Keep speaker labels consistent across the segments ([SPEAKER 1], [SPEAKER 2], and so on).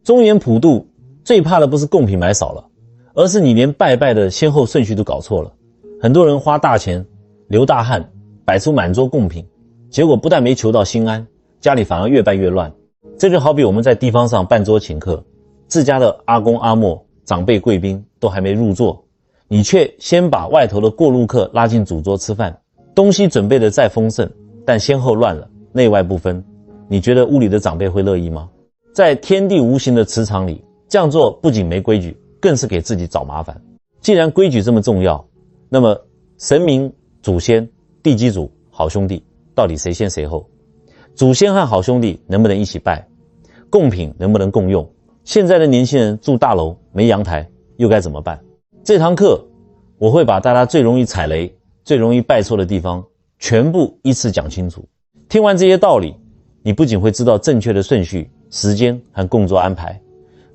[SPEAKER 1] 中原普渡最怕的不是贡品买少了，而是你连拜拜的先后顺序都搞错了。很多人花大钱流大汗摆出满桌贡品，结果不但没求到心安，家里反而越办越乱。这就好比我们在地方上办桌请客，自家的阿公阿嬷长辈贵宾都还没入座，你却先把外头的过路客拉进主桌吃饭，东西准备的再丰盛，但先后乱了，内外不分，你觉得屋里的长辈会乐意吗？在天地无形的磁场里，这样做不仅没规矩，更是给自己找麻烦。既然规矩这么重要，那么神明、祖先、地基主、好兄弟到底谁先谁后？祖先和好兄弟能不能一起拜？贡品能不能共用？现在的年轻人住大楼没阳台又该怎么办？这堂课我会把大家最容易踩雷、最容易拜错的地方全部依次讲清楚。听完这些道理，你不仅会知道正确的顺序、时间和工作安排，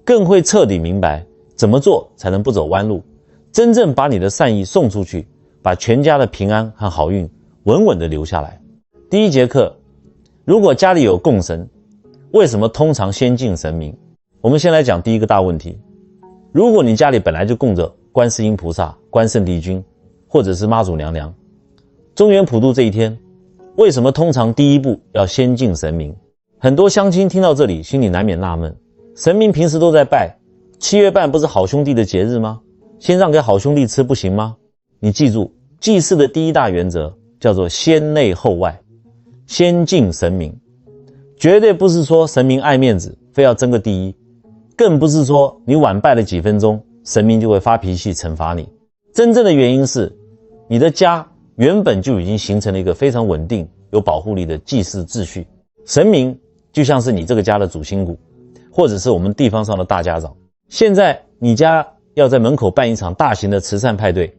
[SPEAKER 1] 更会彻底明白怎么做才能不走弯路，真正把你的善意送出去，把全家的平安和好运稳稳地留下来。第一节课，如果家里有供神，为什么通常先敬神明？我们先来讲第一个大问题。如果你家里本来就供着观世音菩萨、关圣帝君，或者是妈祖娘娘，中元普渡这一天，为什么通常第一步要先敬神明？很多乡亲听到这里心里难免纳闷，神明平时都在拜，7月半不是好兄弟的节日吗？先让给好兄弟吃不行吗？你记住，祭祀的第一大原则叫做先内后外，先敬神明。绝对不是说神明爱面子非要争个第一，更不是说你晚拜了几分钟神明就会发脾气惩罚你。真正的原因是你的家原本就已经形成了一个非常稳定有保护力的祭祀秩序，神明就像是你这个家的主心骨，或者是我们地方上的大家长。现在你家要在门口办一场大型的慈善派对，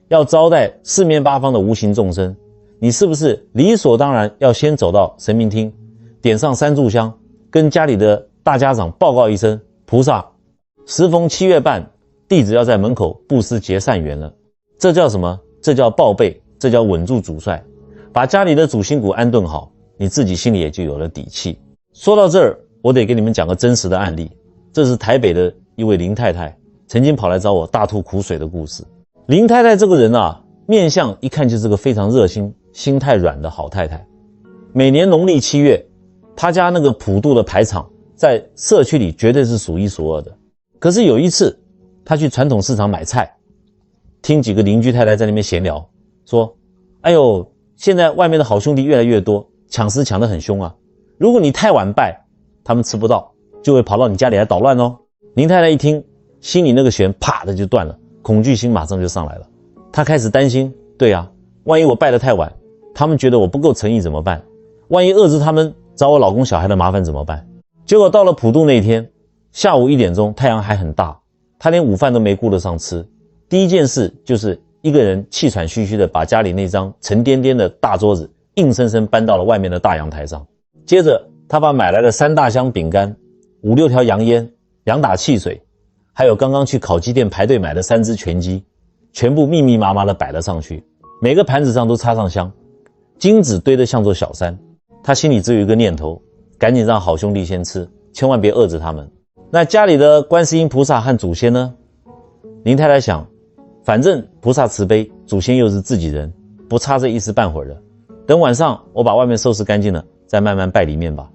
[SPEAKER 1] 要招待四面八方的无形众生，你是不是理所当然要先走到神明厅，点上3炷香，跟家里的大家长报告一声，菩萨，时逢7月半，弟子要在门口布施结善缘了。这叫什么？这叫报备，这叫稳住主帅。把家里的主心骨安顿好，你自己心里也就有了底气。说到这儿，我得给你们讲个真实的案例。这是台北的一位林太太曾经跑来找我大吐苦水的故事。林太太这个人啊，面相一看就是个非常热心、心太软的好太太。每年农历7月，她家那个普渡的排场在社区里绝对是数一数二的。可是有一次，她去传统市场买菜，听几个邻居太太在那边闲聊，说：哎呦，现在外面的好兄弟越来越多，抢食抢得很凶啊，如果你太晚拜，他们吃不到，就会跑到你家里来捣乱哦。林太太一听，心里那个弦啪的就断了，恐惧心马上就上来了。她开始担心，对啊，万一我拜得太晚，他们觉得我不够诚意怎么办？万一遏制他们找我老公小孩的麻烦怎么办？结果到了普渡那天，下午1点钟，太阳还很大，她连午饭都没顾得上吃。第一件事就是一个人气喘吁吁的把家里那张沉甸甸的大桌子硬生生搬到了外面的大阳台上。接着他把买来的3大箱饼干、5、6条洋烟、2打汽水，还有刚刚去烤鸡店排队买的3只全鸡，全部密密麻麻的摆了上去，每个盘子上都插上香，金纸堆得像座小山。他心里只有一个念头，赶紧让好兄弟先吃，千万别遏制他们。那家里的观世音菩萨和祖先呢？林太太想，反正菩萨慈悲，祖先又是自己人，不差这一时半会儿的。等晚上我把外面收拾干净了，再慢慢拜里面吧。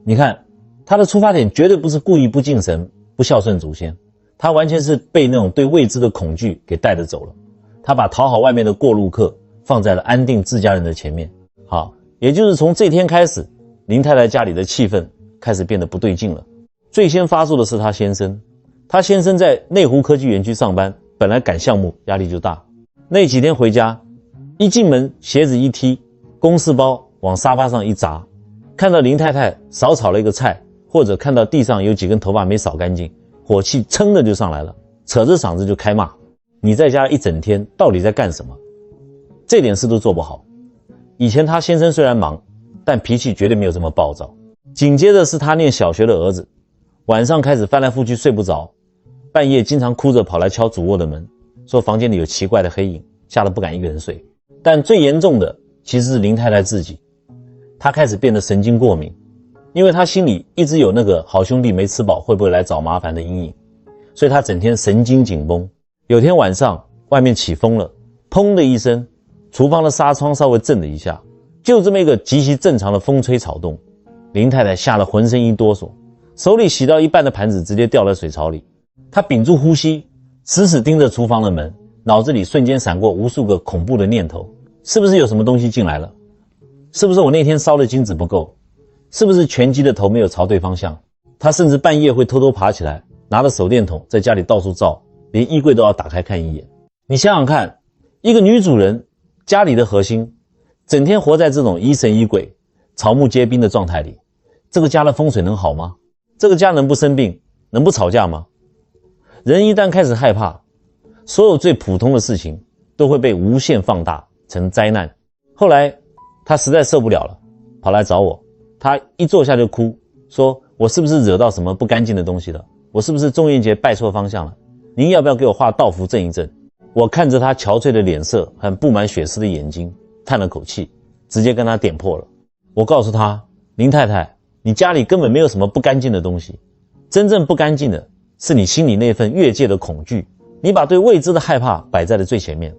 [SPEAKER 1] 你看，他的出发点绝对不是故意不敬神、不孝顺祖先，他完全是被那种对未知的恐惧给带着走了。他把讨好外面的过路客放在了安定自家人的前面。好，也就是从这天开始，林太太家里的气氛开始变得不对劲了。最先发作的是她先生。他先生在内湖科技园区上班，本来赶项目压力就大，那几天回家，一进门鞋子一踢，公事包往沙发上一砸，看到林太太少炒了一个菜，或者看到地上有几根头发没扫干净，火气噌的就上来了，扯着嗓子就开骂：你在家一整天到底在干什么？这点事都做不好。以前他先生虽然忙，但脾气绝对没有这么暴躁。紧接着是他念小学的儿子，晚上开始翻来覆去睡不着，半夜经常哭着跑来敲主卧的门，说房间里有奇怪的黑影，吓得不敢一个人睡。但最严重的其实是林太太自己，她开始变得神经过敏，因为他心里一直有那个好兄弟没吃饱会不会来找麻烦的阴影，所以他整天神经紧绷。有天晚上外面起风了，砰的一声，厨房的纱窗稍微震了一下，就这么一个极其正常的风吹草动，林太太吓得浑身一哆嗦，手里洗到一半的盘子直接掉在水槽里。她屏住呼吸，死死盯着厨房的门，脑子里瞬间闪过无数个恐怖的念头，是不是有什么东西进来了？是不是我那天烧的金子不够？是不是拳击的头没有朝对方向？她甚至半夜会偷偷爬起来，拿着手电筒在家里到处照，连衣柜都要打开看一眼。你想想看，一个女主人，家里的核心，整天活在这种疑神疑鬼、草木皆兵的状态里，这个家的风水能好吗？这个家能不生病，能不吵架吗？人一旦开始害怕，所有最普通的事情都会被无限放大成灾难。后来他实在受不了了，跑来找我，他一坐下就哭，说我是不是惹到什么不干净的东西了？我是不是中元节拜错方向了？您要不要给我画道符镇一镇？我看着他憔悴的脸色和布满血丝的眼睛，叹了口气，直接跟他点破了。我告诉他，林太太，你家里根本没有什么不干净的东西，真正不干净的是你心里那份越界的恐惧。你把对未知的害怕摆在了最前面，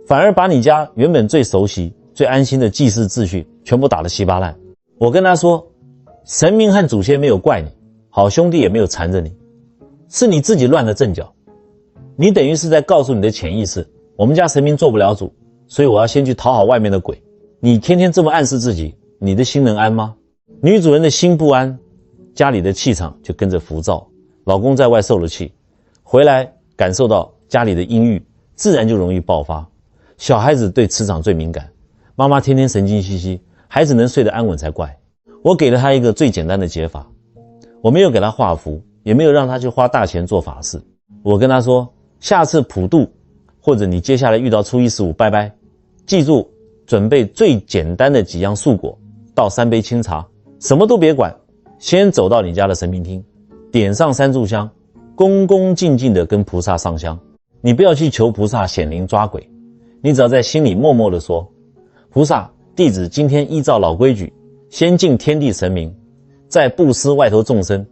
[SPEAKER 1] 反而把你家原本最熟悉、最安心的祭祀秩序全部打得稀巴烂。我跟他说，神明和祖先没有怪你，好兄弟也没有缠着你，是你自己乱了阵脚。你等于是在告诉你的潜意识，我们家神明做不了主，所以我要先去讨好外面的鬼。你天天这么暗示自己，你的心能安吗？女主人的心不安，家里的气场就跟着浮躁。老公在外受了气，回来感受到家里的阴郁，自然就容易爆发。小孩子对磁场最敏感，妈妈天天神经兮兮，孩子能睡得安稳才怪。我给了他一个最简单的解法，我没有给他画符，也没有让他去花大钱做法事。我跟他说，下次普渡或者你接下来遇到初一十五拜拜，记住准备最简单的几样素果，倒3杯清茶，什么都别管，先走到你家的神明厅，点上3炷香，恭恭敬敬地跟菩萨上香。你不要去求菩萨显灵抓鬼，你只要在心里默默地说，菩萨，弟子今天依照老规矩，先敬天地神明，再布施外头众生，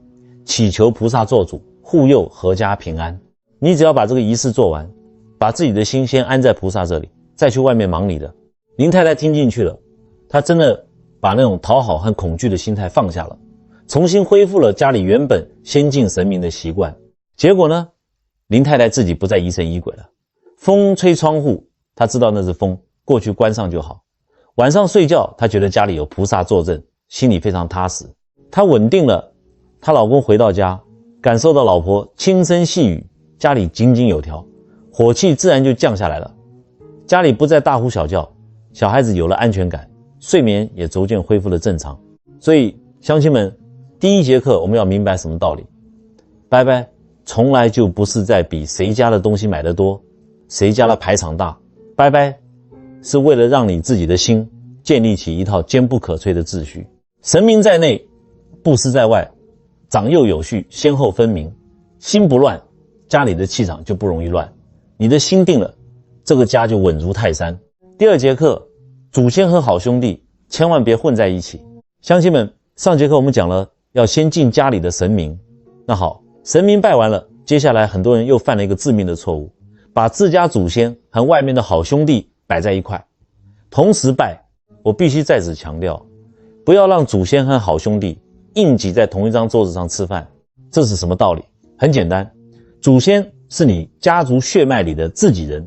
[SPEAKER 1] 祈求菩萨做主，护佑阖家平安。你只要把这个仪式做完，把自己的心先安在菩萨这里，再去外面忙你的。林太太听进去了，她真的把那种讨好和恐惧的心态放下了，重新恢复了家里原本先敬神明的习惯。结果呢，林太太自己不再疑神疑鬼了。风吹窗户，她知道那是风，过去关上就好。晚上睡觉，她觉得家里有菩萨坐镇，心里非常踏实。她稳定了，她老公回到家，感受到老婆轻声细语，家里井井有条，火气自然就降下来了。家里不再大呼小叫，小孩子有了安全感，睡眠也逐渐恢复了正常。所以乡亲们，第一节课我们要明白什么道理？拜拜从来就不是在比谁家的东西买得多，谁家的排场大。拜拜是为了让你自己的心建立起一套坚不可摧的秩序。神明在内，布施在外，长幼有序，先后分明，心不乱，家里的气场就不容易乱。你的心定了，这个家就稳如泰山。第二节课，祖先和好兄弟千万别混在一起。乡亲们，上节课我们讲了要先敬家里的神明。那好，神明拜完了，接下来很多人又犯了一个致命的错误，把自家祖先和外面的好兄弟摆在一块，同时拜。我必须在此强调，不要让祖先和好兄弟硬挤在同一张桌子上吃饭。这是什么道理？很简单，祖先是你家族血脉里的自己人，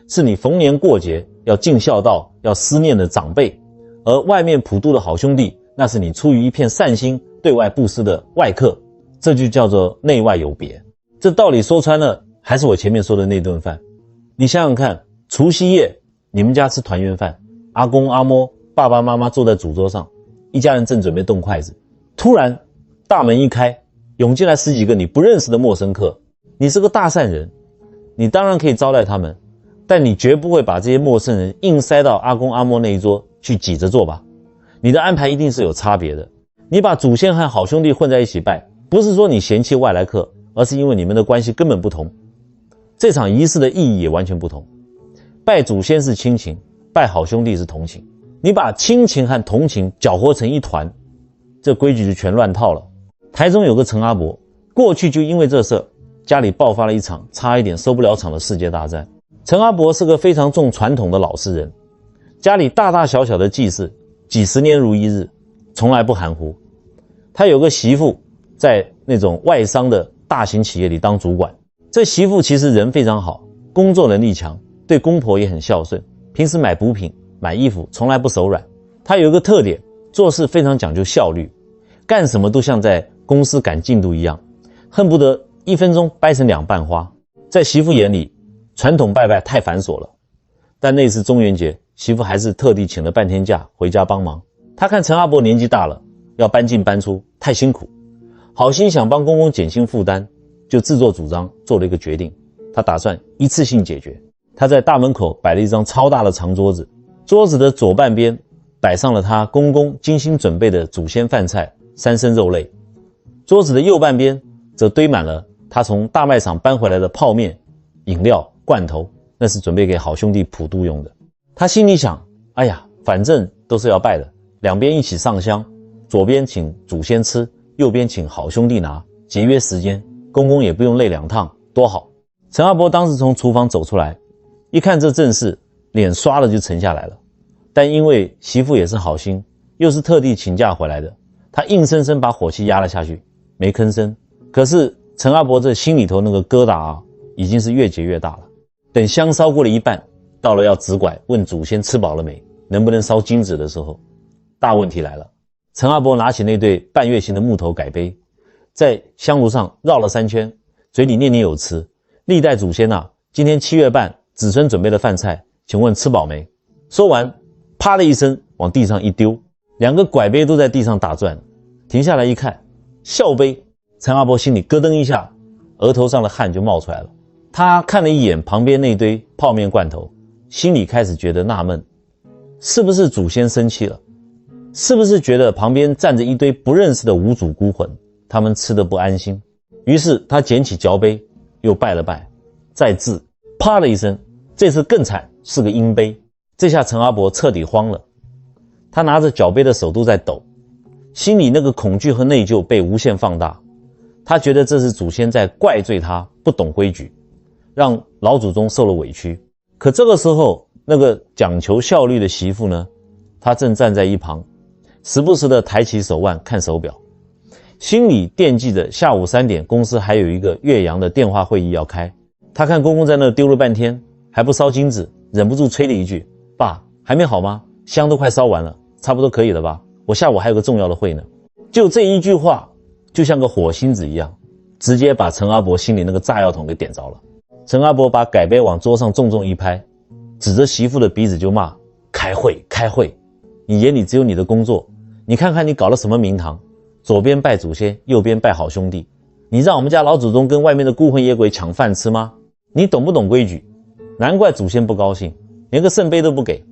[SPEAKER 1] 是你逢年过节要尽孝道、要思念的长辈，而外面普渡的好兄弟，那是你出于一片善心对外布施的外客，这就叫做内外有别。这道理说穿了，还是我前面说的那顿饭。你想想看，除夕夜你们家吃团圆饭，阿公阿嬷爸爸妈妈坐在主桌上，一家人正准备动筷子，突然大门一开，涌进来10几个你不认识的陌生客。你是个大善人，你当然可以招待他们，但你绝不会把这些陌生人硬塞到阿公阿嬷那一桌去挤着坐吧。你的安排一定是有差别的。你把祖先和好兄弟混在一起拜，不是说你嫌弃外来客，而是因为你们的关系根本不同，这场仪式的意义也完全不同。拜祖先是亲情，拜好兄弟是同情。你把亲情和同情搅和成一团，这规矩就全乱套了。台中有个陈阿伯，过去就因为这事儿，家里爆发了一场差一点收不了场的世界大战。陈阿伯是个非常重传统的老实人，家里大大小小的祭祀几十年如一日，从来不含糊。他有个媳妇在那种外商的大型企业里当主管，这媳妇其实人非常好，工作能力强，对公婆也很孝顺，平时买补品买衣服从来不手软。他有一个特点，做事非常讲究效率，干什么都像在公司赶进度一样，恨不得1分钟掰成2瓣花。在媳妇眼里，传统拜拜太繁琐了，但那次中元节，媳妇还是特地请了半天假回家帮忙。他看陈阿伯年纪大了，要搬进搬出太辛苦，好心想帮公公减轻负担，就自作主张做了一个决定，他打算一次性解决。他在大门口摆了一张超大的长桌子，桌子的左半边摆上了他公公精心准备的祖先饭菜3牲肉类，桌子的右半边则堆满了他从大卖场搬回来的泡面、饮料、罐头，那是准备给好兄弟普渡用的。他心里想，哎呀，反正都是要拜的，两边一起上香，左边请祖先吃，右边请好兄弟拿，节约时间，公公也不用累2趟，多好。陈阿伯当时从厨房走出来，一看这阵势，脸刷了就沉下来了。但因为媳妇也是好心，又是特地请假回来的，他硬生生把火气压了下去，没吭声。可是陈阿伯这心里头那个疙瘩啊，已经是越结越大了。等香烧过了一半，到了要指拐问祖先吃饱了没，能不能烧金纸的时候，大问题来了。陈阿伯拿起那对半月形的木头改杯，在香炉上绕了3圈，嘴里念念有词：历代祖先啊，今天7月半子孙准备的饭菜，请问吃饱没？说完，啪的一声往地上一丢，2个拐杯都在地上打转。停下来一看，笑杯。陈阿伯心里咯噔一下，额头上的汗就冒出来了。他看了一眼旁边那堆泡面罐头，心里开始觉得纳闷，是不是祖先生气了？是不是觉得旁边站着一堆不认识的无主孤魂，他们吃得不安心？于是他捡起嚼杯，又拜了拜，再掷，啪的一声，这次更惨，是个阴杯。这下陈阿伯彻底慌了，他拿着搅杯的手都在抖，心里那个恐惧和内疚被无限放大。他觉得这是祖先在怪罪他不懂规矩，让老祖宗受了委屈。可这个时候，那个讲求效率的媳妇呢，她正站在一旁，时不时地抬起手腕看手表，心里惦记着下午3点公司还有一个岳阳的电话会议要开。她看公公在那丢了半天还不烧金子，忍不住催了一句：爸，还没好吗？香都快烧完了，差不多可以了吧？我下午还有个重要的会呢。就这一句话，就像个火星子一样，直接把陈阿伯心里那个炸药桶给点着了。陈阿伯把改杯往桌上重重一拍，指着媳妇的鼻子就骂：开会开会，你眼里只有你的工作，你看看你搞了什么名堂，左边拜祖先，右边拜好兄弟，你让我们家老祖宗跟外面的孤魂野鬼抢饭吃吗？你懂不懂规矩？难怪祖先不高兴，连个圣杯都不给。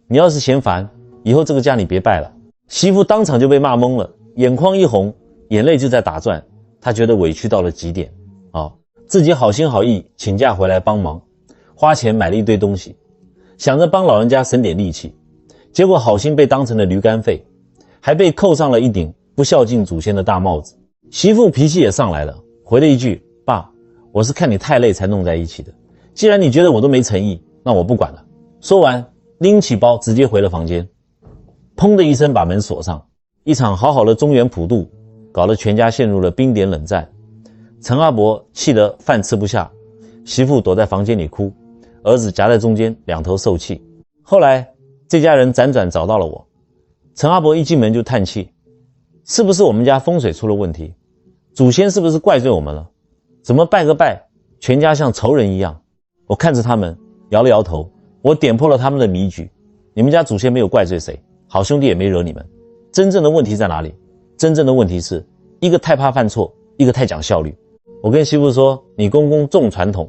[SPEAKER 1] 你要是嫌烦，以后这个家你别拜了。媳妇当场就被骂懵了，眼眶一红，眼泪就在打转。她觉得委屈到了极点自己好心好意请假回来帮忙，花钱买了一堆东西，想着帮老人家省点力气，结果好心被当成了驴肝肺，还被扣上了一顶不孝敬祖先的大帽子。媳妇脾气也上来了，回了一句：爸，我是看你太累才弄在一起的，既然你觉得我都没诚意，那我不管了。说完拎起包直接回了房间，砰的一声把门锁上。一场好好的中元普渡搞得全家陷入了冰点冷战。陈阿伯气得饭吃不下，媳妇躲在房间里哭，儿子夹在中间两头受气。后来这家人辗转找到了我，陈阿伯一进门就叹气，是不是我们家风水出了问题？祖先是不是怪罪我们了？怎么拜个拜，全家像仇人一样？我看着他们摇了摇头，我点破了他们的迷局。你们家祖先没有怪罪谁，好兄弟也没惹你们。真正的问题在哪里？真正的问题是一个太怕犯错，一个太讲效率。我跟媳妇说，你公公重传统，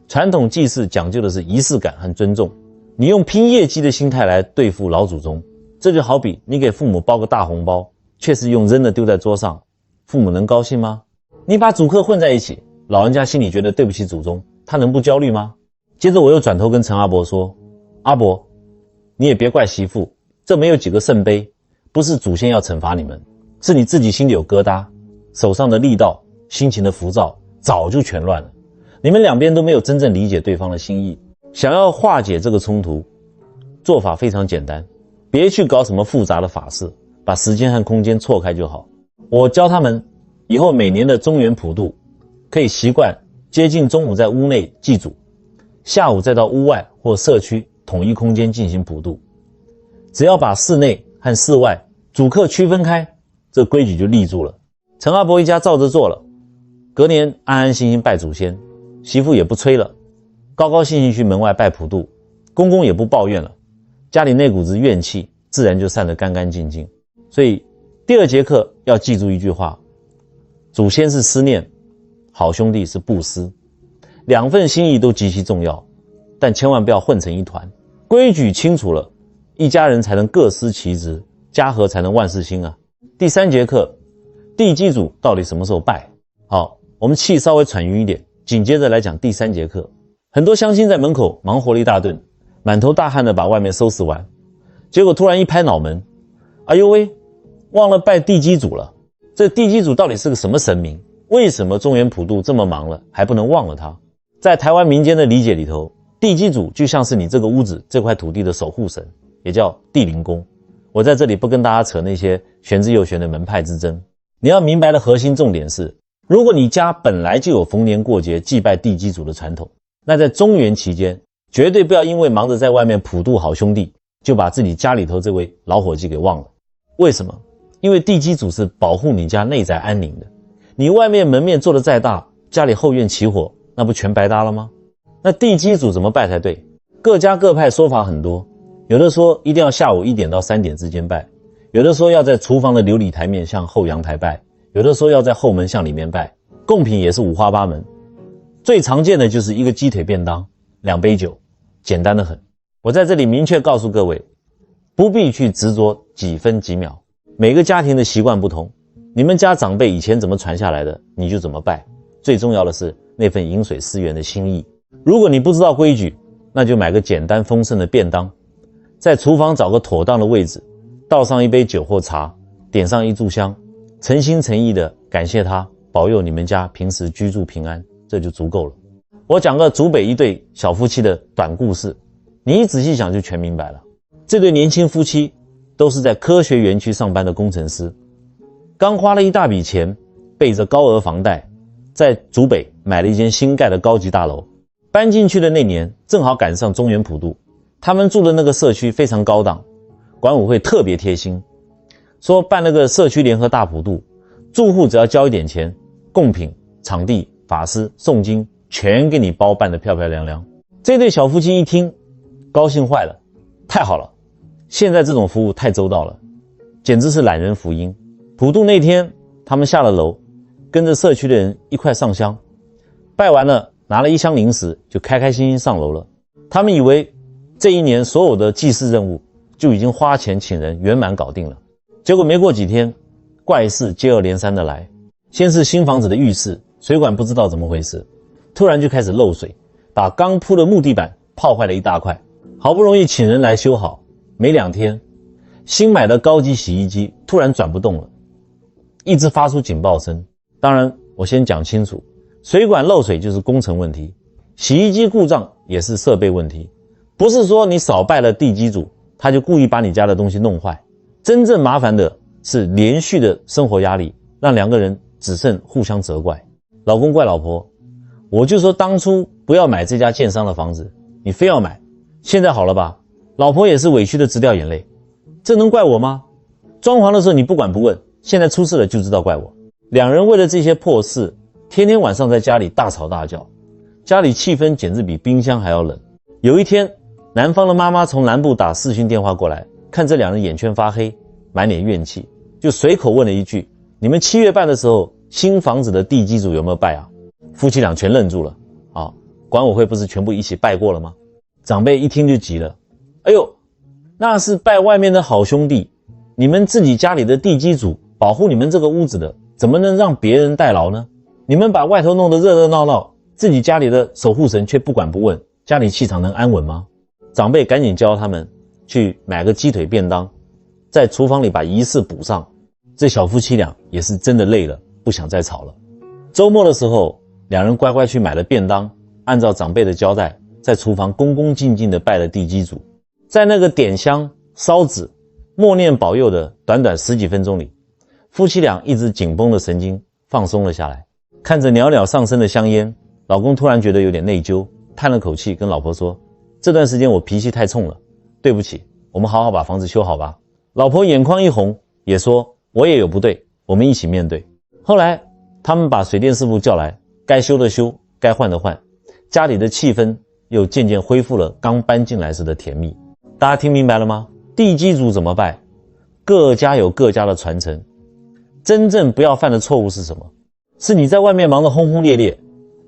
[SPEAKER 1] 传统祭祀讲究的是仪式感和尊重，你用拼业绩的心态来对付老祖宗，这就好比你给父母包个大红包，却是用扔的丢在桌上，父母能高兴吗？你把祖客混在一起，老人家心里觉得对不起祖宗，他能不焦虑吗？接着我又转头跟陈阿伯说，阿伯，你也别怪媳妇，这没有几个圣杯，不是祖先要惩罚你们，是你自己心里有疙瘩，手上的力道，心情的浮躁，早就全乱了。你们两边都没有真正理解对方的心意。想要化解这个冲突，做法非常简单，别去搞什么复杂的法事，把时间和空间错开就好。我教他们以后每年的中元普渡，可以习惯接近中午在屋内祭祖，下午再到屋外或社区统一空间进行普渡。只要把室内和室外主客区分开，这规矩就立住了。陈阿伯一家照着做了，隔年安安心心拜祖先，媳妇也不催了，高高兴兴去门外拜普渡，公公也不抱怨了，家里那股子怨气自然就散得干干净净。所以第2节课要记住一句话，祖先是思念，好兄弟是布施，两份心意都极其重要，但千万不要混成一团。规矩清楚了，一家人才能各司其职，家和才能万事兴啊。第3节课，地基主到底什么时候拜？好，我们气稍微喘匀一点，紧接着来讲第3节课。很多乡亲在门口忙活了一大顿，满头大汗的把外面收拾完，结果突然一拍脑门，哎呦喂，忘了拜地基主了。这地基主到底是个什么神明？为什么中元普渡这么忙了还不能忘了他？在台湾民间的理解里头，地基主就像是你这个屋子这块土地的守护神，也叫地灵公。我在这里不跟大家扯那些玄之又玄的门派之争，你要明白的核心重点是，如果你家本来就有逢年过节祭拜地基主的传统，那在中元期间绝对不要因为忙着在外面普渡好兄弟，就把自己家里头这位老伙计给忘了。为什么？因为地基主是保护你家内宅安宁的，你外面门面做得再大，家里后院起火，那不全白搭了吗？那地基主怎么拜才对？各家各派说法很多，有的说一定要下午1点到3点之间拜，有的说要在厨房的琉璃台面向后阳台拜，有的说要在后门向里面拜，贡品也是五花八门。最常见的就是一个鸡腿便当，2杯酒，简单的很。我在这里明确告诉各位，不必去执着几分几秒，每个家庭的习惯不同，你们家长辈以前怎么传下来的，你就怎么拜。最重要的是那份饮水思源的心意。如果你不知道规矩，那就买个简单丰盛的便当，在厨房找个妥当的位置，倒上1杯酒或茶，点上1炷香，诚心诚意的感谢他保佑你们家平时居住平安，这就足够了。我讲个竹北一对小夫妻的短故事，你一仔细想就全明白了。这对年轻夫妻都是在科学园区上班的工程师，刚花了一大笔钱，背着高额房贷，在竹北买了一间新盖的高级大楼。搬进去的那年正好赶上中元普渡，他们住的那个社区非常高档，管委会特别贴心，说办那个社区联合大普渡，住户只要交一点钱，贡品、场地、法师、诵经全给你包办得漂漂亮亮。这对小夫妻一听高兴坏了，太好了，现在这种服务太周到了，简直是懒人福音。普渡那天他们下了楼，跟着社区的人一块上香，拜完了拿了1箱零食就开开心心上楼了。他们以为这一年所有的祭祀任务就已经花钱请人圆满搞定了，结果没过几天，怪事接二连三的来。先是新房子的浴室水管不知道怎么回事，突然就开始漏水，把刚铺的木地板泡坏了一大块，好不容易请人来修好，没2天，新买的高级洗衣机突然转不动了，一直发出警报声。当然我先讲清楚，水管漏水就是工程问题，洗衣机故障也是设备问题，不是说你少拜了地基主他就故意把你家的东西弄坏。真正麻烦的是连续的生活压力，让2个人只剩互相责怪。老公怪老婆，我就说当初不要买这家建商的房子，你非要买，现在好了吧？老婆也是委屈的直掉眼泪，这能怪我吗？装潢的时候你不管不问，现在出事了就知道怪我。2人为了这些破事，天天晚上在家里大吵大叫，家里气氛简直比冰箱还要冷。有一天，男方的妈妈从南部打视讯电话过来，看这2人眼圈发黑，满脸怨气，就随口问了一句，你们7月办的时候新房子的地基主有没有拜啊？夫妻俩全愣住了。管委会不是全部一起拜过了吗？长辈一听就急了，哎呦，那是拜外面的好兄弟，你们自己家里的地基主保护你们这个屋子的，怎么能让别人代劳呢？你们把外头弄得热热闹闹，自己家里的守护神却不管不问，家里气场能安稳吗？长辈赶紧教他们去买个鸡腿便当，在厨房里把仪式补上，这小夫妻俩也是真的累了，不想再吵了。周末的时候，两人乖乖去买了便当，按照长辈的交代，在厨房恭恭敬敬地拜了地基主。在那个点香、烧纸、默念保佑的短短10几分钟里，夫妻俩一直紧绷的神经放松了下来。看着袅袅上升的香烟，老公突然觉得有点内疚，叹了口气跟老婆说，这段时间我脾气太冲了，对不起，我们好好把房子修好吧。老婆眼眶一红，也说我也有不对，我们一起面对。后来他们把水电师傅叫来，该修的修，该换的换，家里的气氛又渐渐恢复了刚搬进来时的甜蜜。大家听明白了吗？地基主怎么拜？各家有各家的传承。真正不要犯的错误是什么？是你在外面忙得轰轰烈烈，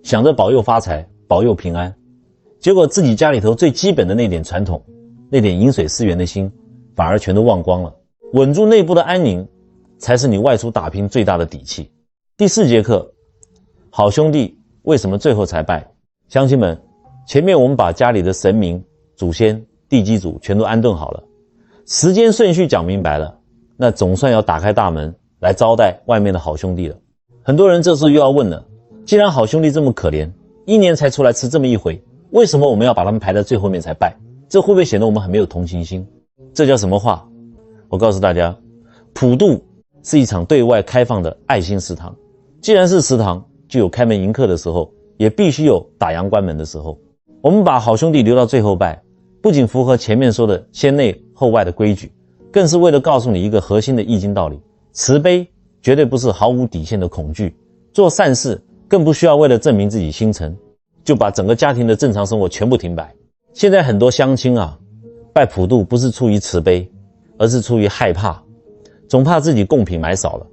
[SPEAKER 1] 想着保佑发财，保佑平安，结果自己家里头最基本的那点传统，那点饮水思源的心，反而全都忘光了。稳住内部的安宁，才是你外出打拼最大的底气。第4节课，好兄弟为什么最后才拜？乡亲们，前面我们把家里的神明、祖先、地基主全都安顿好了，时间顺序讲明白了，那总算要打开大门来招待外面的好兄弟了。很多人这时候又要问了，既然好兄弟这么可怜，1年才出来吃这么一回，为什么我们要把他们排在最后面才拜？这会不会显得我们很没有同情心？这叫什么话？我告诉大家，普渡是一场对外开放的爱心食堂。既然是食堂，就有开门迎客的时候，也必须有打烊关门的时候。我们把好兄弟留到最后拜，不仅符合前面说的先内后外的规矩，更是为了告诉你一个核心的易经道理：慈悲绝对不是毫无底线的恐惧，做善事更不需要为了证明自己心诚，就把整个家庭的正常生活全部停摆。现在很多乡亲啊，拜普渡不是出于慈悲，而是出于害怕，总怕自己贡品买少了，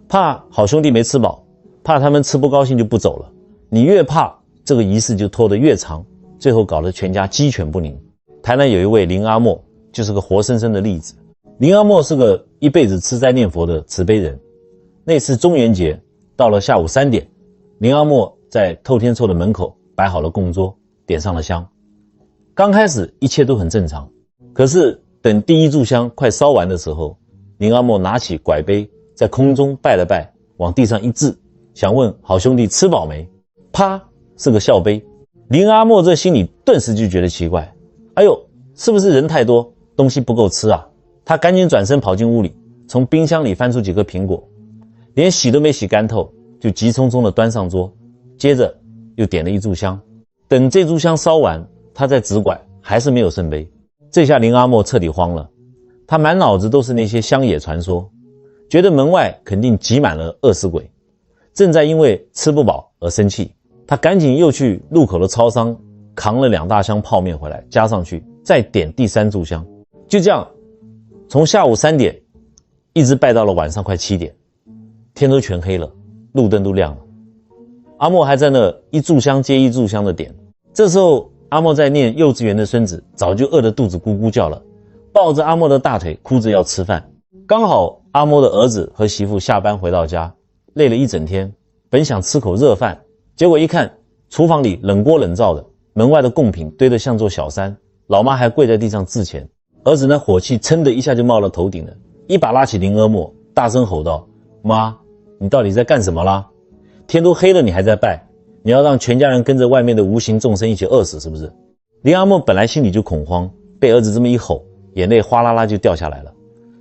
[SPEAKER 1] 怕好兄弟没吃饱，怕他们吃不高兴就不走了。你越怕，这个仪式就拖得越长，最后搞得全家鸡犬不宁。台南有一位林阿莫，就是个活生生的例子。林阿莫是个一辈子吃斋念佛的慈悲人。那次中元节到了下午3点，林阿莫在透天厝的门口摆好了供桌，点上了香。刚开始一切都很正常，可是等第1炷香快烧完的时候，林阿莫拿起拐杯在空中拜了拜，往地上一掷，想问好兄弟吃饱没？啪，是个笑杯。林阿莫这心里顿时就觉得奇怪，哎呦，是不是人太多，东西不够吃啊？他赶紧转身跑进屋里，从冰箱里翻出几颗苹果，连洗都没洗干透，就急匆匆地端上桌，接着又点了1炷香。等这炷香烧完，他再指拐，还是没有圣杯。这下林阿莫彻底慌了，他满脑子都是那些乡野传说，觉得门外肯定挤满了饿死鬼，正在因为吃不饱而生气。他赶紧又去路口的超商扛了2大箱泡面回来，加上去，再点第3炷香。就这样，从下午3点一直拜到了晚上快7点，天都全黑了，路灯都亮了。阿莫还在那1炷香接1炷香的点。这时候阿莫在念幼稚园的孙子早就饿得肚子咕咕叫了，抱着阿莫的大腿哭着要吃饭。刚好阿莫的儿子和媳妇下班回到家，累了一整天，本想吃口热饭，结果一看厨房里冷锅冷灶的，门外的贡品堆得像座小山，老妈还跪在地上致歉。儿子呢，火气噌的一下就冒了头顶了，一把拉起林阿莫，大声吼道：妈，你到底在干什么啦？天都黑了你还在拜，你要让全家人跟着外面的无形众生一起饿死是不是？林阿莫本来心里就恐慌，被儿子这么一吼，眼泪哗啦啦就掉下来了，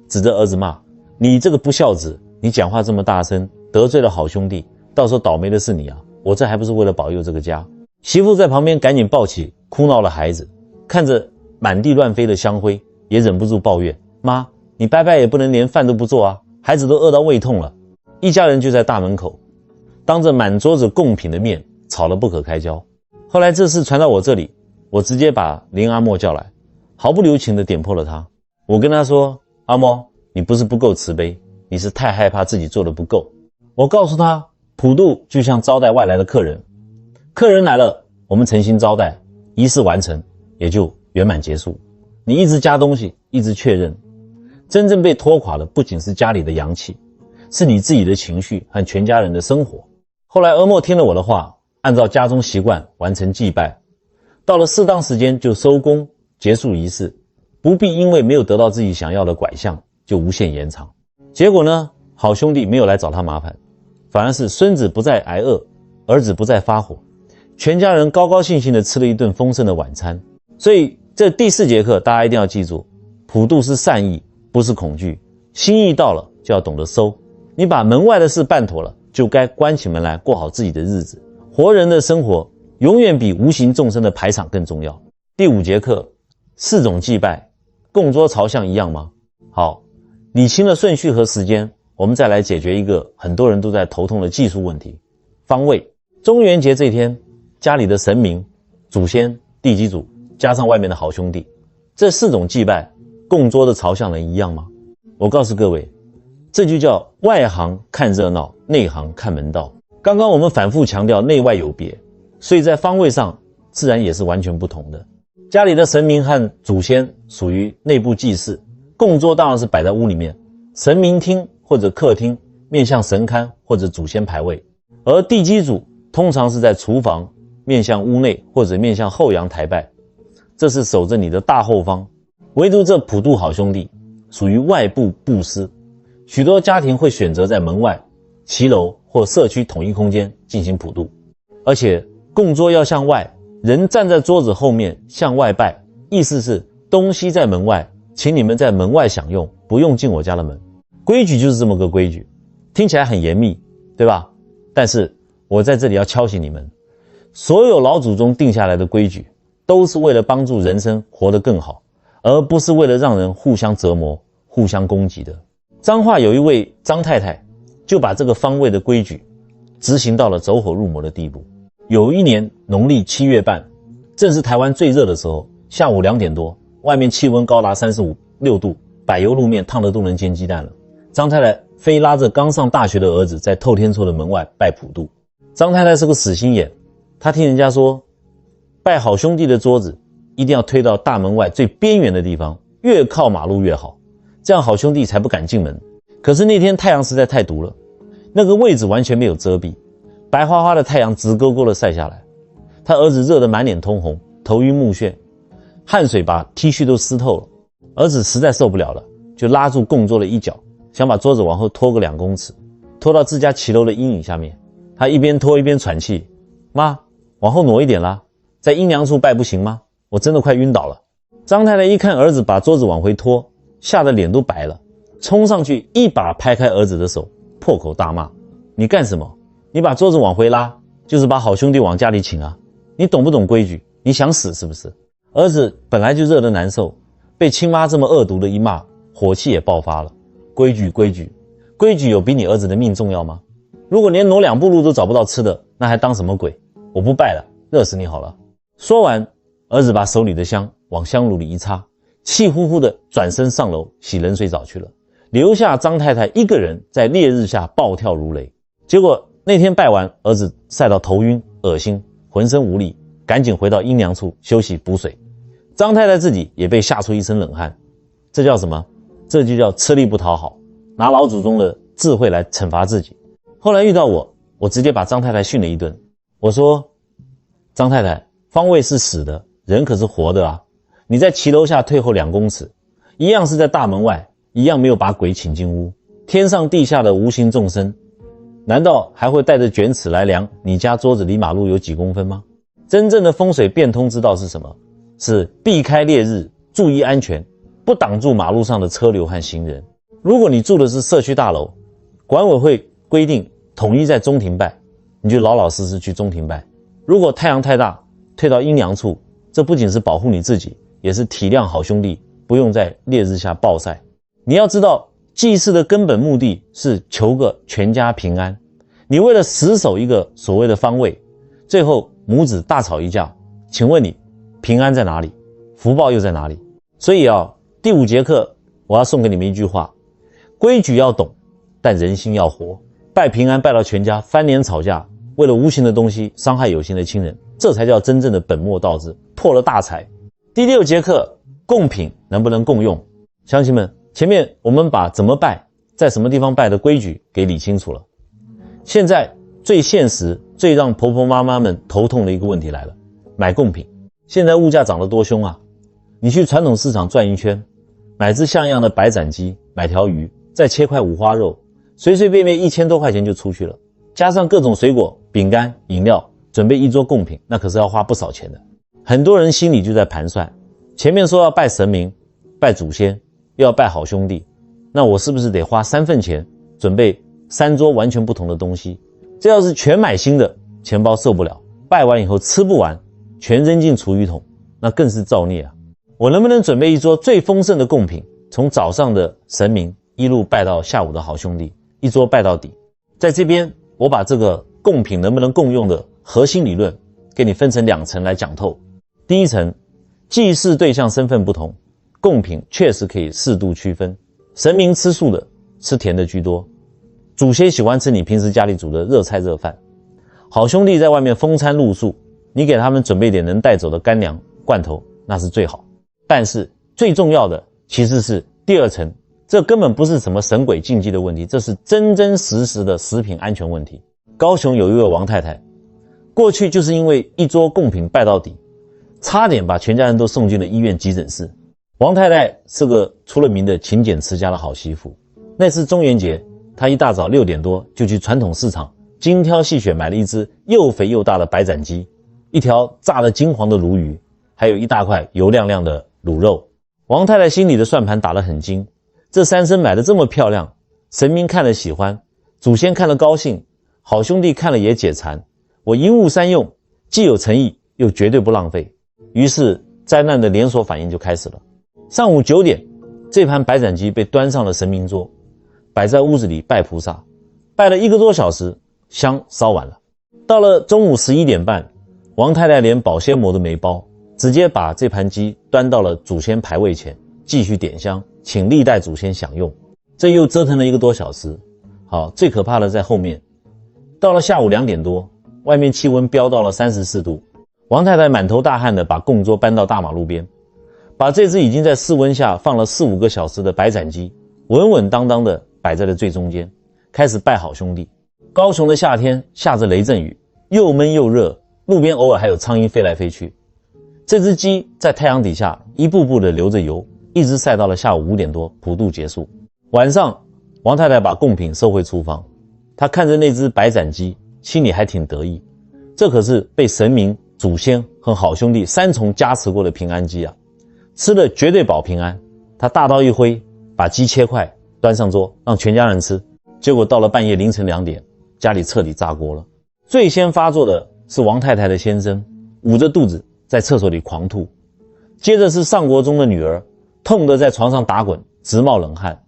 [SPEAKER 1] 指着儿子骂：你这个不孝子，你讲话这么大声，得罪了好兄弟，到时候倒霉的是你啊，我这还不是为了保佑这个家。媳妇在旁边赶紧抱起哭闹的孩子，看着满地乱飞的香灰，也忍不住抱怨：妈，你拜拜也不能连饭都不做啊，孩子都饿到胃痛了。一家人就在大门口当着满桌子贡品的面吵得不可开交。后来这事传到我这里，我直接把林阿莫叫来，毫不留情地点破了他。我跟他说：阿莫，你不是不够慈悲，你是太害怕自己做得不够。我告诉他，普渡就像招待外来的客人，客人来了，我们诚心招待，仪式完成，也就圆满结束。你一直加东西，一直确认，真正被拖垮的不仅是家里的阳气，是你自己的情绪和全家人的生活。后来阿莫听了我的话，按照家中习惯完成祭拜，到了适当时间就收工结束仪式，不必因为没有得到自己想要的拐项就无限延长。结果呢，好兄弟没有来找他麻烦，反而是孙子不再挨饿，儿子不再发火，全家人高高兴兴地吃了一顿丰盛的晚餐。所以这第4节课大家一定要记住，普渡是善意，不是恐惧，心意到了就要懂得收。你把门外的事办妥了，就该关起门来过好自己的日子。活人的生活永远比无形众生的排场更重要。第5节课4种祭拜，供桌朝向一样吗？好，理清了顺序和时间，我们再来解决一个很多人都在头痛的技术问题：方位。中元节这天，家里的神明、祖先、地基主加上外面的好兄弟，这4种祭拜供桌的朝向能一样吗？我告诉各位，这就叫外行看热闹，内行看门道。刚刚我们反复强调内外有别，所以在方位上自然也是完全不同的。家里的神明和祖先属于内部祭祀，供桌当然是摆在屋里面，神明厅或者客厅面向神龛或者祖先牌位，而地基主通常是在厨房面向屋内或者面向后阳台拜，这是守着你的大后方。唯独这普渡好兄弟属于外部布施，许多家庭会选择在门外、骑楼或社区统一空间进行普渡，而且供桌要向外，人站在桌子后面向外拜，意思是东西在门外，请你们在门外享用，不用进我家的门。规矩就是这么个规矩，听起来很严密，对吧？但是我在这里要敲醒你们，所有老祖宗定下来的规矩都是为了帮助人生活得更好，而不是为了让人互相折磨、互相攻击的。彰化有一位张太太就把这个方位的规矩执行到了走火入魔的地步。有一年农历7月半，正是台湾最热的时候，下午2点多，外面气温高达35、6度，柏油路面烫得都能煎鸡蛋了。张太太非拉着刚上大学的儿子在透天厝的门外拜普渡。张太太是个死心眼，她听人家说拜好兄弟的桌子一定要推到大门外最边缘的地方，越靠马路越好，这样好兄弟才不敢进门。可是那天太阳实在太毒了，那个位置完全没有遮蔽，白花花的太阳直勾勾地晒下来，他儿子热得满脸通红，头晕目眩，汗水把 T 恤都湿透了。儿子实在受不了了，就拉住供桌的一角，想把桌子往后拖个2公尺，拖到自家骑楼的阴影下面。他一边拖一边喘气，妈，往后挪一点啦，在阴凉处拜不行吗？我真的快晕倒了。张太太一看儿子把桌子往回拖，吓得脸都白了，冲上去一把拍开儿子的手，破口大骂：你干什么？你把桌子往回拉，就是把好兄弟往家里请啊！你懂不懂规矩？你想死是不是？儿子本来就热得难受，被亲妈这么恶毒的一骂，火气也爆发了。规矩规矩，规矩有比你儿子的命重要吗？如果连挪2步路都找不到吃的，那还当什么鬼？我不拜了，热死你好了。说完，儿子把手里的香往香炉里一插，气呼呼的转身上楼洗冷水澡去了，留下张太太一个人在烈日下暴跳如雷。结果那天拜完，儿子晒到头晕恶心，浑身无力，赶紧回到阴凉处休息补水。张太太自己也被吓出一身冷汗。这叫什么？这就叫吃力不讨好，拿老祖宗的智慧来惩罚自己。后来遇到我直接把张太太训了一顿。我说，张太太，方位是死的，人可是活的啊！你在骑楼下退后2公尺，一样是在大门外，一样没有把鬼请进屋。天上地下的无形众生，难道还会带着卷尺来量你家桌子离马路有几公分吗？真正的风水变通之道是什么？是避开烈日，注意安全，不挡住马路上的车流和行人。如果你住的是社区大楼，管委会规定统一在中庭拜，你就老老实实去中庭拜。如果太阳太大，退到阴凉处，这不仅是保护你自己，也是体谅好兄弟不用在烈日下暴晒。你要知道，祭祀的根本目的是求个全家平安。你为了死守一个所谓的方位，最后母子大吵一架，请问你平安在哪里？福报又在哪里？所以第5节课我要送给你们一句话：规矩要懂，但人心要活。拜平安拜到全家翻脸吵架，为了无形的东西伤害有形的亲人，这才叫真正的本末倒置，破了大财。第6节课，贡品能不能共用？乡亲们，前面我们把怎么拜，在什么地方拜的规矩给理清楚了。现在最现实、最让婆婆妈妈们头痛的一个问题来了：买贡品。现在物价涨得多凶啊！你去传统市场转一圈，买只像样的白斩鸡，买条鱼，再切块五花肉，随随便便1000多块钱就出去了，加上各种水果、饼干、饮料，准备一桌贡品，那可是要花不少钱的。很多人心里就在盘算，前面说要拜神明、拜祖先，又要拜好兄弟，那我是不是得花3份钱准备3桌完全不同的东西？这要是全买新的，钱包受不了，拜完以后吃不完，全扔进厨余桶，那更是造孽啊！我能不能准备一桌最丰盛的贡品，从早上的神明一路拜到下午的好兄弟，一桌拜到底？在这边我把这个贡品能不能共用的核心理论给你分成2层来讲透。第一层，祭祀对象身份不同，贡品确实可以适度区分。神明吃素的，吃甜的居多，祖先喜欢吃你平时家里煮的热菜热饭，好兄弟在外面风餐露宿，你给他们准备点能带走的干粮罐头，那是最好。但是最重要的其实是第2层，这根本不是什么神鬼禁忌的问题，这是真真实实的食品安全问题。高雄有一位王太太，过去就是因为一桌贡品拜到底，差点把全家人都送进了医院急诊室。王太太是个出了名的勤俭持家的好媳妇，那次中元节，她一大早6点多就去传统市场精挑细选买了一只又肥又大的白斩鸡，一条炸得金黄的鲈鱼，还有一大块油亮亮的卤肉。王太太心里的算盘打得很精，这3身买得这么漂亮，神明看了喜欢，祖先看了高兴，好兄弟看了也解馋，我一物3用，既有诚意又绝对不浪费。于是灾难的连锁反应就开始了。上午9点，这盘白斩鸡被端上了神明桌，摆在屋子里拜菩萨，拜了1个多小时，香烧完了。到了中午11点半，王太太连保鲜膜都没包，直接把这盘鸡端到了祖先牌位前，继续点香，请历代祖先享用。这又折腾了1个多小时。好，最可怕的在后面。到了下午2点多，外面气温飙到了34度，王太太满头大汗的把供桌搬到大马路边，把这只已经在室温下放了4-5个小时的白斩鸡稳稳当当的摆在了最中间，开始拜好兄弟。高雄的夏天下着雷阵雨，又闷又热，路边偶尔还有苍蝇飞来飞去。这只鸡在太阳底下一步步的流着油，一直晒到了下午5点多，普渡结束。晚上，王太太把贡品收回厨房，她看着那只白斩鸡，心里还挺得意，这可是被神明、祖先和好兄弟3重加持过的平安鸡啊，吃了绝对保平安。她大刀一挥，把鸡切块端上桌，让全家人吃。结果到了半夜凌晨2点，家里彻底炸锅了。最先发作的是王太太的先生，捂着肚子在厕所里狂吐，接着是上国中的女儿，痛得在床上打滚，直冒冷汗。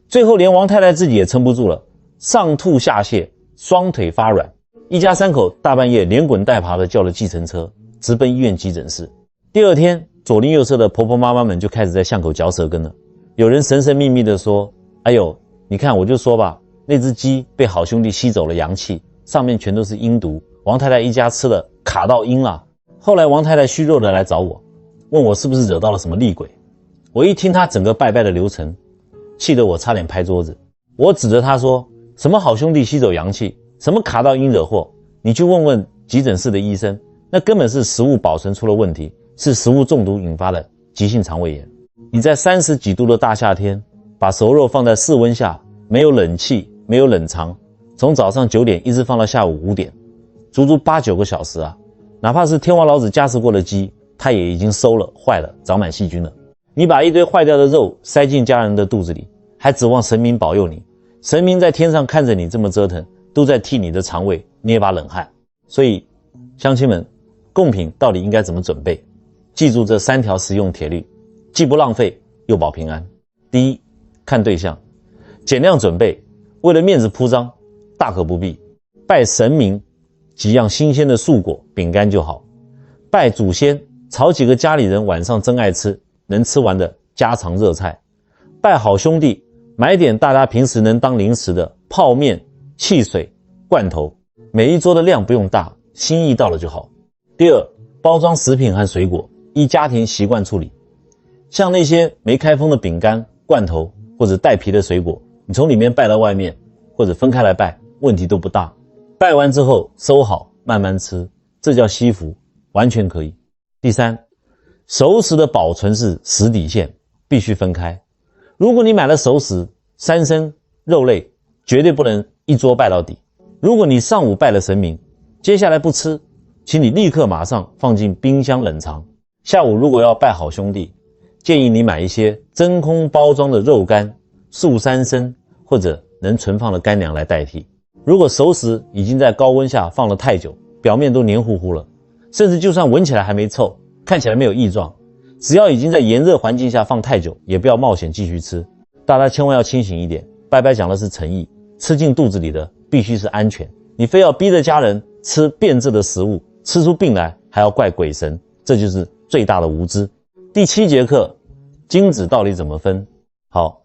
[SPEAKER 1] 最后连王太太自己也撑不住了，上吐下泻，双腿发软，一家3口大半夜连滚带爬的叫了计程车，直奔医院急诊室。第2天，左邻右舍的婆婆妈妈们就开始在巷口嚼舌根了。有人神神秘秘地说，哎呦，你看我就说吧，那只鸡被好兄弟吸走了阳气，上面全都是阴毒，王太太一家吃了卡到阴了。后来王太太虚弱的来找我，问我是不是惹到了什么厉鬼。我一听她整个拜拜的流程，气得我差点拍桌子。我指着她说，什么好兄弟吸走阳气，什么卡到阴惹祸，你去问问急诊室的医生，那根本是食物保存出了问题，是食物中毒引发的急性肠胃炎。你在30几度的大夏天，把熟肉放在室温下，没有冷气，没有冷藏，从早上9点一直放到下午5点，足足8-9个小时啊！哪怕是天王老子加持过的鸡，它也已经馊了、坏了、长满细菌了。你把一堆坏掉的肉塞进家人的肚子里，还指望神明保佑你？神明在天上看着你这么折腾，都在替你的肠胃捏把冷汗。所以，乡亲们，贡品到底应该怎么准备？记住这3条实用铁律，既不浪费，又保平安。第一，看对象，减量准备，为了面子铺张，大可不必。拜神明，几样新鲜的素果、饼干就好。拜祖先，炒几个家里人晚上真爱吃、能吃完的家常热菜。拜好兄弟，买点大家平时能当零食的泡面、汽水、罐头，每一桌的量不用大，心意到了就好。第二，包装食品和水果，依家庭习惯处理。像那些没开封的饼干、罐头或者带皮的水果，你从里面拜到外面，或者分开来拜，问题都不大。拜完之后收好，慢慢吃，这叫惜福，完全可以。第三，熟食的保存是死底线，必须分开。如果你买了熟食，3升肉类绝对不能一桌拜到底。如果你上午拜了神明，接下来不吃，请你立刻马上放进冰箱冷藏。下午如果要拜好兄弟，建议你买一些真空包装的肉干、素三参或者能存放的干粮来代替。如果熟食已经在高温下放了太久，表面都黏糊糊了，甚至就算闻起来还没臭，看起来没有异状，只要已经在炎热环境下放太久，也不要冒险继续吃。大家千万要清醒一点，拜拜讲的是诚意，吃进肚子里的必须是安全。你非要逼着家人吃变质的食物，吃出病来还要怪鬼神，这就是最大的无知。第7节课，金子到底怎么分？好，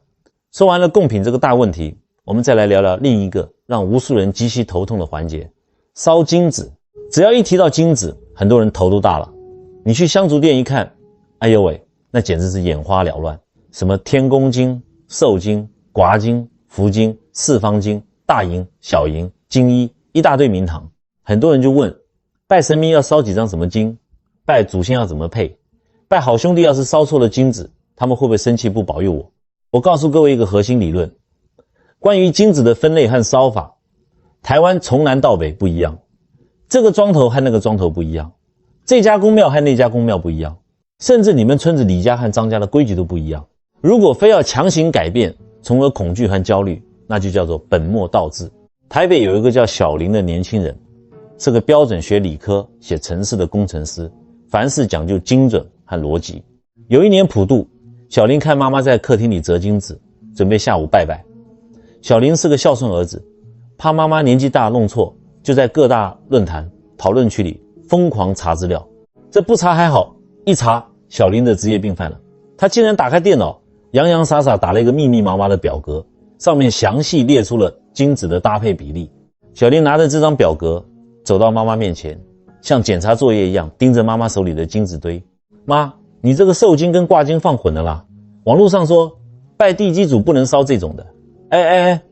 [SPEAKER 1] 说完了贡品这个大问题，我们再来聊聊另一个让无数人极其头痛的环节，烧金子。只要一提到金子，很多人头都大了。你去香烛店一看，哎呦喂，那简直是眼花缭乱，什么天公金、寿金、寡金、福金、四方金、大银、小银、金衣，一大堆名堂。很多人就问，拜神明要烧几张什么金？拜祖先要怎么配？拜好兄弟要是烧错了金子，他们会不会生气不保佑我？我告诉各位一个核心理论，关于金子的分类和烧法，台湾从南到北不一样，这个庄头和那个庄头不一样，这家公庙和那家公庙不一样，甚至你们村子李家和张家的规矩都不一样。如果非要强行改变，从而恐惧和焦虑，那就叫做本末倒置。台北有一个叫小林的年轻人，是个标准学理科、写程式的工程师，凡事讲究精准和逻辑。有一年普渡，小林看妈妈在客厅里折金子，准备下午拜拜。小林是个孝顺儿子，怕妈妈年纪大弄错，就在各大论坛讨论区里疯狂查资料。这不查还好，一查小林的职业病犯了，他竟然打开电脑，洋洋洒洒打了一个密密麻麻的表格，上面详细列出了金子的搭配比例。小林拿着这张表格走到妈妈面前，像检查作业一样盯着妈妈手里的金子堆。妈，你这个寿金跟挂金放混了啦，网络上说拜地基主不能烧这种的。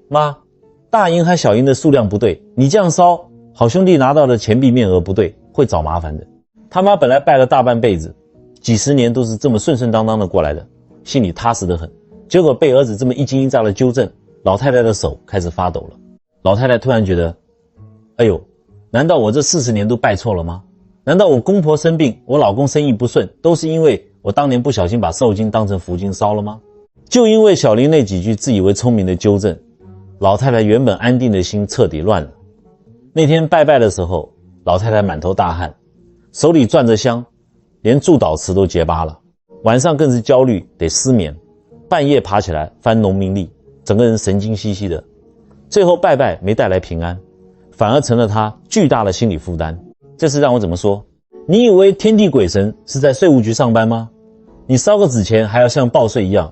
[SPEAKER 1] 妈，大银和小银的数量不对，你这样烧，好兄弟拿到的钱币面额不对，会找麻烦的。他妈本来拜了大半辈子，几十年都是这么顺顺当当的过来的，心里踏实得很，结果被儿子这么一惊一乍的纠正，老太太的手开始发抖了。老太太突然觉得，哎呦，难道我这40年都拜错了吗？难道我公婆生病，我老公生意不顺，都是因为我当年不小心把寿金当成福金烧了吗？就因为小林那几句自以为聪明的纠正，老太太原本安定的心彻底乱了。那天拜拜的时候，老太太满头大汗，手里攥着香，连祝祷词都结巴了。晚上更是焦虑，得失眠，半夜爬起来翻农民历，整个人神经兮兮的。最后拜拜没带来平安，反而成了他巨大的心理负担。这是让我怎么说？你以为天地鬼神是在税务局上班吗？你烧个纸钱还要像报税一样，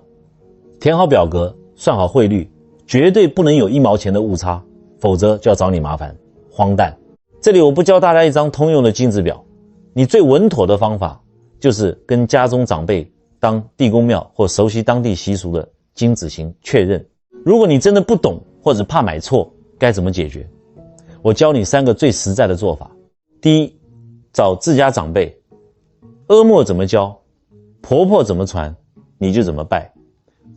[SPEAKER 1] 填好表格，算好汇率，绝对不能有1毛钱的误差，否则就要找你麻烦。荒诞！这里我不教大家一张通用的金子表，你最稳妥的方法就是跟家中长辈当地公庙或熟悉当地习俗的金子行确认。如果你真的不懂或者怕买错，该怎么解决？我教你3个最实在的做法。第一，找自家长辈，阿嬷怎么教，婆婆怎么传，你就怎么拜，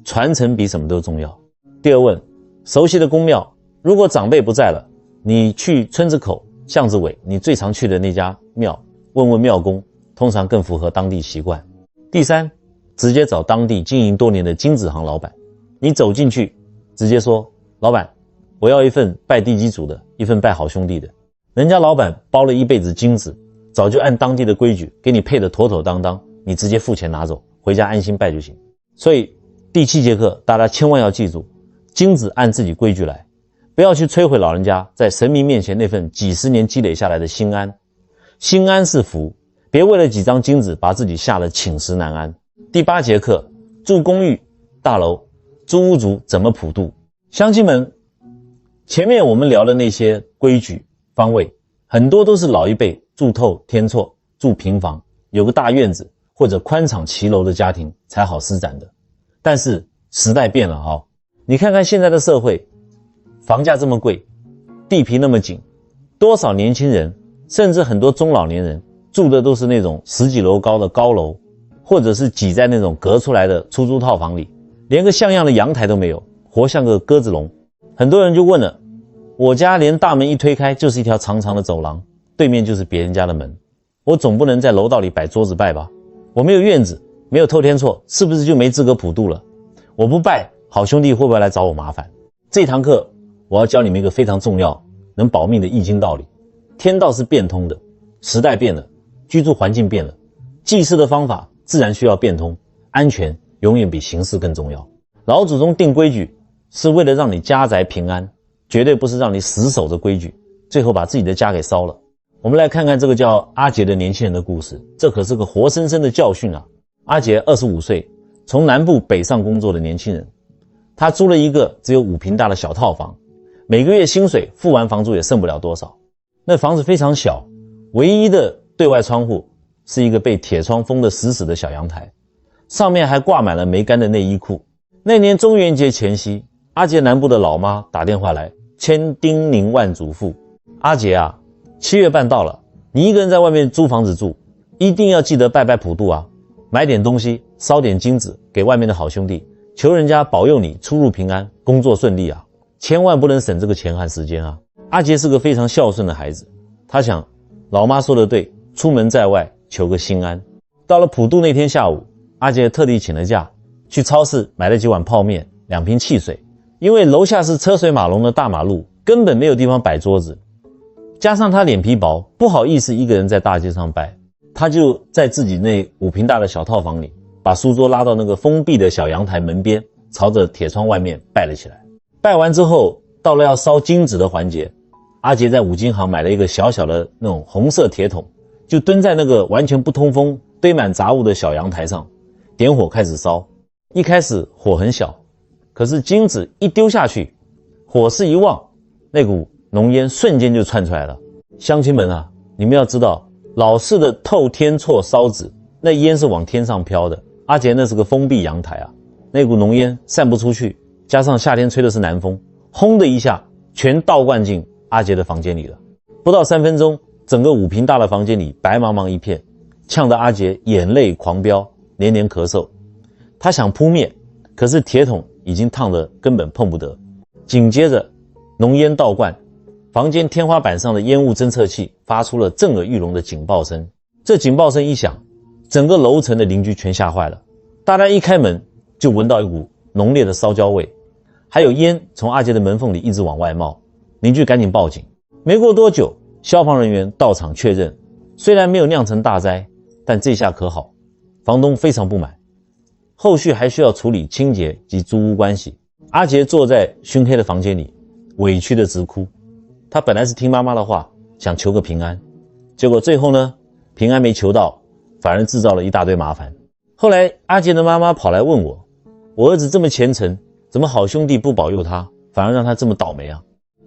[SPEAKER 1] 传承比什么都重要。第二问，熟悉的公庙，如果长辈不在了，你去村子口、巷子尾你最常去的那家庙，问问庙公，通常更符合当地习惯。第三，直接找当地经营多年的金子行老板，你走进去直接说，老板，我要一份拜地基主的，一份拜好兄弟的。人家老板包了一辈子金子，早就按当地的规矩给你配得妥妥当当，你直接付钱拿走，回家安心拜就行。所以第7节课大家千万要记住，金子按自己规矩来，不要去摧毁老人家在神明面前那份几十年积累下来的心安。心安是福，别为了几张金子把自己吓得寝食难安。第8节课，住公寓大楼租屋族怎么普渡。乡亲们，前面我们聊的那些规矩方位，很多都是老一辈住透天厝、住平房，有个大院子或者宽敞骑楼的家庭才好施展的。但是时代变了啊，你看看现在的社会，房价这么贵，地皮那么紧，多少年轻人甚至很多中老年人住的都是那种10几楼高的高楼，或者是挤在那种隔出来的出租套房里，连个像样的阳台都没有，活像个鸽子笼。很多人就问了，我家连大门一推开就是一条长长的走廊，对面就是别人家的门，我总不能在楼道里摆桌子拜吧？我没有院子，没有透天厝，是不是就没资格普渡了？我不拜，好兄弟会不会来找我麻烦？这堂课我要教你们一个非常重要能保命的易经道理。天道是变通的，时代变了，居住环境变了，祭祀的方法自然需要变通，安全永远比形式更重要。老祖宗定规矩是为了让你家宅平安，绝对不是让你死守着规矩，最后把自己的家给烧了。我们来看看这个叫阿杰的年轻人的故事，这可是个活生生的教训啊！阿杰25岁，从南部北上工作的年轻人，他租了一个只有5坪大的小套房，每个月薪水付完房租也剩不了多少。那房子非常小，唯一的对外窗户是一个被铁窗封得死死的小阳台，上面还挂满了没干的内衣裤。那年中元节前夕，阿杰南部的老妈打电话来，千叮咛万嘱咐：阿杰啊，7月半到了，你一个人在外面租房子住，一定要记得拜拜普渡啊，买点东西，烧点金子给外面的好兄弟，求人家保佑你出入平安，工作顺利啊，千万不能省这个钱和时间啊。阿杰是个非常孝顺的孩子，他想老妈说的对，出门在外求个心安。到了普渡那天下午，阿杰特地请了假，去超市买了几碗泡面，2瓶汽水。因为楼下是车水马龙的大马路，根本没有地方摆桌子，加上他脸皮薄，不好意思一个人在大街上拜，他就在自己那5坪大的小套房里，把书桌拉到那个封闭的小阳台门边，朝着铁窗外面拜了起来。拜完之后，到了要烧金纸的环节，阿杰在五金行买了一个小小的那种红色铁桶，就蹲在那个完全不通风、堆满杂物的小阳台上，点火开始烧。一开始火很小，可是金纸一丢下去，火势一旺，那股浓烟瞬间就窜出来了。乡亲们啊，你们要知道，老式的透天厝烧纸，那烟是往天上飘的。阿杰那是个封闭阳台啊，那股浓烟散不出去，加上夏天吹的是南风，轰的一下全倒灌进阿杰的房间里了。不到3分钟，整个5坪大的房间里白茫茫一片，呛得阿杰眼泪狂飙，连连咳嗽。他想扑灭，可是铁桶已经烫得根本碰不得。紧接着浓烟倒灌，房间天花板上的烟雾侦测器发出了震耳欲聋的警报声。这警报声一响，整个楼层的邻居全吓坏了。大家一开门就闻到一股浓烈的烧焦味，还有烟从阿杰的门缝里一直往外冒。邻居赶紧报警。没过多久，消防人员到场确认，虽然没有酿成大灾，但这下可好，房东非常不满，后续还需要处理清洁及租屋关系。阿杰坐在熏黑的房间里，委屈的直哭。他本来是听妈妈的话，想求个平安，结果最后呢，平安没求到，反而制造了一大堆麻烦。后来阿杰的妈妈跑来问我，我儿子这么虔诚，怎么好兄弟不保佑他，反而让他这么倒霉啊？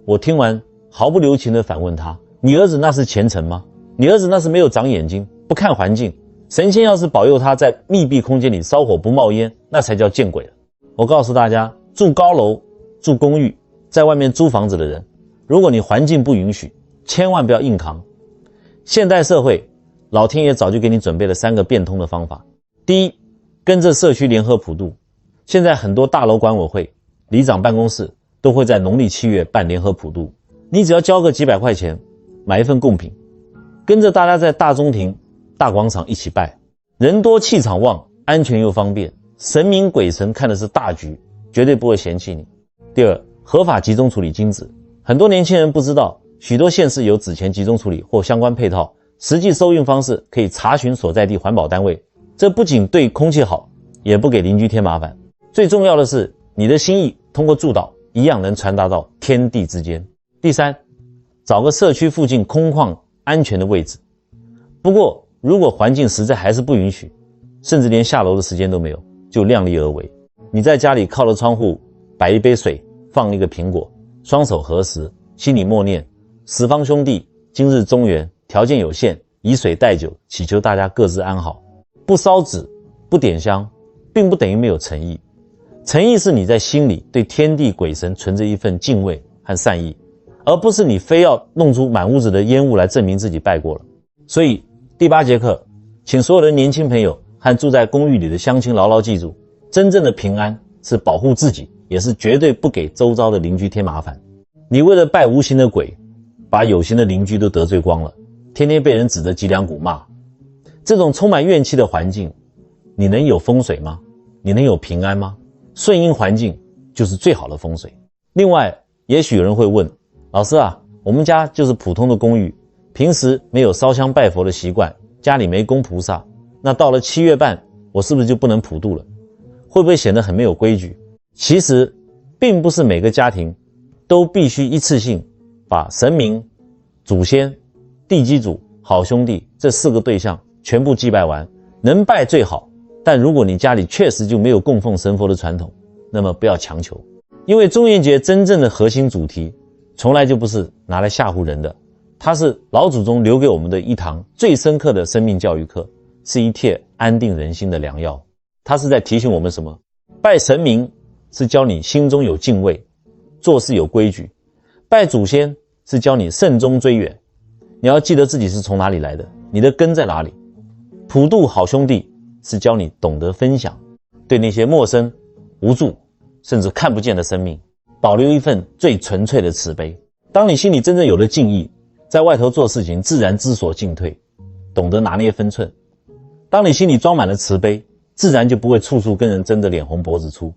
[SPEAKER 1] 我听完毫不留情地反问他，你儿子那是虔诚吗？你儿子那是没有长眼睛，不看环境，神仙要是保佑他在密闭空间里烧火不冒烟，那才叫见鬼了。我告诉大家，住高楼、住公寓、在外面租房子的人，如果你环境不允许，千万不要硬扛。现代社会，老天爷早就给你准备了3个变通的方法。第一，跟着社区联合普渡。现在很多大楼管委会、里长办公室都会在农历7月办联合普渡，你只要交个几百块钱，买一份贡品，跟着大家在大中庭、大广场一起拜，人多气场旺，安全又方便，神明鬼神看的是大局，绝对不会嫌弃你。第二，合法集中处理金纸。很多年轻人不知道，许多县市有纸钱集中处理或相关配套，实际收运方式可以查询所在地环保单位，这不仅对空气好，也不给邻居添麻烦。最重要的是，你的心意通过祝祷一样能传达到天地之间。第三，找个社区附近空旷安全的位置。不过如果环境实在还是不允许，甚至连下楼的时间都没有，就量力而为。你在家里靠着窗户摆一杯水，放一个苹果，双手合十，心里默念十方兄弟今日中元，条件有限，以水代酒，祈求大家各自安好。不烧纸，不点香，并不等于没有诚意。诚意是你在心里对天地鬼神存着一份敬畏和善意，而不是你非要弄出满屋子的烟雾来证明自己拜过了。所以第8节课，请所有的年轻朋友和住在公寓里的乡亲牢牢记住，真正的平安是保护自己，也是绝对不给周遭的邻居添麻烦。你为了拜无形的鬼，把有形的邻居都得罪光了，天天被人指着脊梁骨骂，这种充满怨气的环境，你能有风水吗？你能有平安吗？顺应环境就是最好的风水。另外，也许有人会问，老师啊，我们家就是普通的公寓，平时没有烧香拜佛的习惯，家里没供菩萨，那到了7月半，我是不是就不能普渡了？会不会显得很没有规矩？其实并不是每个家庭都必须一次性把神明、祖先、地基主、好兄弟这4个对象全部祭拜完，能拜最好。但如果你家里确实就没有供奉神佛的传统，那么不要强求。因为中元节真正的核心主题从来就不是拿来吓唬人的，它是老祖宗留给我们的一堂最深刻的生命教育课，是一帖安定人心的良药。它是在提醒我们什么？拜神明是教你心中有敬畏，做事有规矩；拜祖先是教你慎终追远，你要记得自己是从哪里来的，你的根在哪里。普渡好兄弟是教你懂得分享，对那些陌生、无助甚至看不见的生命保留一份最纯粹的慈悲。当你心里真正有了敬意，在外头做事情自然知所进退，懂得拿捏分寸。当你心里装满了慈悲，自然就不会处处跟人争得脸红脖子粗，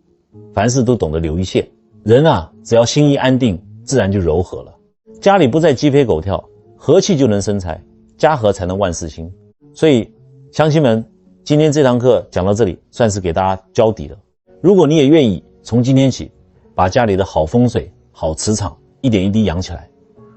[SPEAKER 1] 凡事都懂得留一线。人啊，只要心一安定，自然就柔和了。家里不再鸡飞狗跳，和气就能生财，家和才能万事兴。所以乡亲们，今天这堂课讲到这里，算是给大家交底了。如果你也愿意从今天起把家里的好风水、好磁场一点一滴养起来，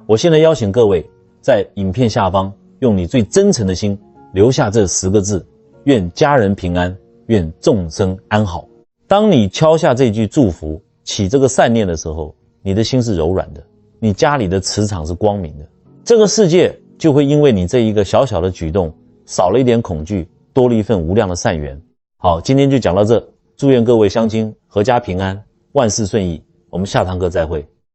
[SPEAKER 1] 我现在邀请各位在影片下方用你最真诚的心留下这10个字：愿家人平安，愿众生安好。当你敲下这句祝福，起这个善念的时候，你的心是柔软的，你家里的磁场是光明的，这个世界就会因为你这一个小小的举动，少了一点恐惧，多了一份无量的善缘。好，今天就讲到这，祝愿各位乡亲阖家平安，万事顺意，我们下堂课再会。